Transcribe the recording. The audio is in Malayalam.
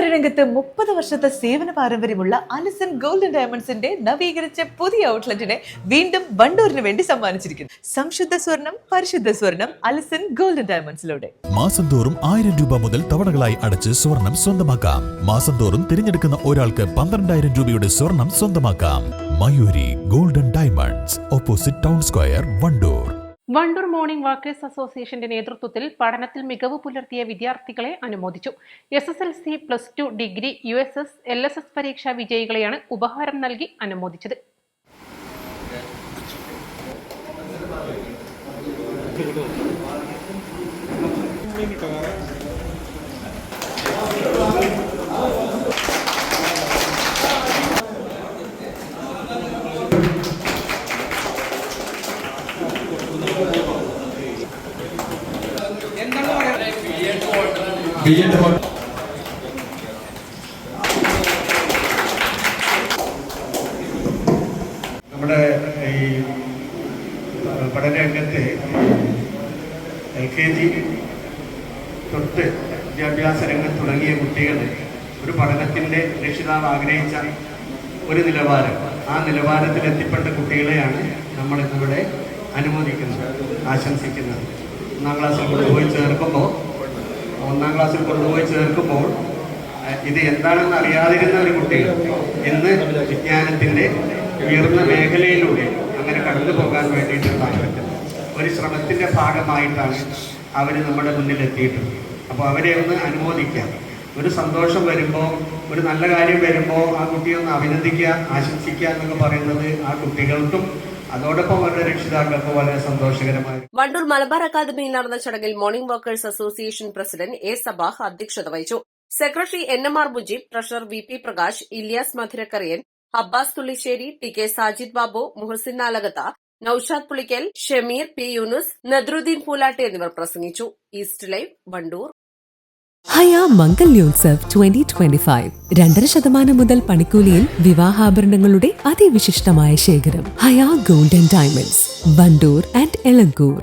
ജ്വല്ലറി രംഗത്ത് 30 വർഷത്തെ സേവന പാരമ്പര്യമുള്ള അലിസൺ ഗോൾഡ് ആൻഡ് ഡയമണ്ട്സിന്റെ നവീകരിച്ച പുതിയ ഔട്ട്ലെറ്റിനെ വീണ്ടും വണ്ടൂരിന് വേണ്ടി സമ്മാനിച്ചിരിക്കുന്നു. സംശുദ്ധ സ്വർണം, പരിശുദ്ധ സ്വർണം, അലിസൺ ഗോൾഡ് ആൻഡ് ഡയമണ്ട്സിലൂടെ മാസം തോറും 1000 രൂപ മുതൽ തവണകളായി അടച്ച് സ്വർണം സ്വന്തമാക്കാം. മാസം തോറും തിരഞ്ഞെടുക്കുന്ന ഒരാൾക്ക് 12,000 രൂപയുടെ സ്വർണം സ്വന്തമാക്കാം. Mayuri golden diamonds, opposite town square, Wandoor. Wandoor morning walkers അസോസിയേഷന്റെ നേതൃത്വത്തിൽ പഠനത്തിൽ മികവ് പുലർത്തിയ വിദ്യാർത്ഥികളെ അനുമോദിച്ചു. SSLC, +2, ഡിഗ്രി, USS, LSS പരീക്ഷാ വിജയികളെയാണ് ഉപഹാരം നൽകി അനുമോദിച്ചത്. നമ്മുടെ ഈ പഠനരംഗത്ത് LKG തൊട്ട് വിദ്യാഭ്യാസ രംഗം തുടങ്ങിയ കുട്ടികൾ ഒരു പഠനത്തിൻ്റെ രക്ഷിതാവ് ആഗ്രഹിച്ച ഒരു നിലവാരം, ആ നിലവാരത്തിൽ എത്തിപ്പെട്ട കുട്ടികളെയാണ് നമ്മൾ ഇന്നിവിടെ അനുമോദിക്കുന്നത്, ആശംസിക്കുന്നത്. ഒന്നാം ക്ലാസ്സിൽ കൊണ്ടുപോയി ചേർക്കുമ്പോൾ ഇത് എന്താണെന്ന് അറിയാതിരുന്ന ഒരു കുട്ടി ഇന്ന് വിജ്ഞാനത്തിൻ്റെ ഉയർന്ന മേഖലയിലൂടെ അങ്ങനെ കടന്നു പോകാൻ വേണ്ടിയിട്ടുള്ള ഒരു ശ്രമത്തിൻ്റെ ഭാഗമായിട്ടാണ് അവർ നമ്മുടെ മുന്നിൽ എത്തിയിട്ടുള്ളത്. അപ്പോൾ അവരെ ഒന്ന് അനുമോദിക്കാം. ഒരു സന്തോഷം വരുമ്പോൾ, ഒരു നല്ല കാര്യം വരുമ്പോൾ ആ കുട്ടിയെ ഒന്ന് അഭിനന്ദിക്കുക, ആശംസിക്കുക എന്നൊക്കെ പറയുന്നത് ആ കുട്ടികൾക്കും അതോടൊപ്പം അവരുടെ രക്ഷിതാക്കൾക്ക് വളരെ സന്തോഷകരമായി. വണ്ടൂർ മലബാർ അക്കാദമിയിൽ നടന്ന ചടങ്ങിൽ morning workers association president A. Sabah അധ്യക്ഷത വഹിച്ചു. Secretary NMR Mujeeb, treasurer VP Prakash, Ilyas Madhurakkariyan, Abbas Thullissery, TK Sajid Babu, Muhsin Nalakath, Noushad Pulikkal, Shameer P. Yunus, Nadruddeen Poolatti എന്നിവർ പ്രസംഗിച്ചു. East live, Wandoor. ഹയ മംഗല്യോത്സവ് 2025 2.5% മുതൽ പണിക്കൂലിയിൽ വിവാഹാഭരണങ്ങളുടെ അതിവിശിഷ്ടമായ ശേഖരം. Haya gold and diamonds, Wandoor and Elankur.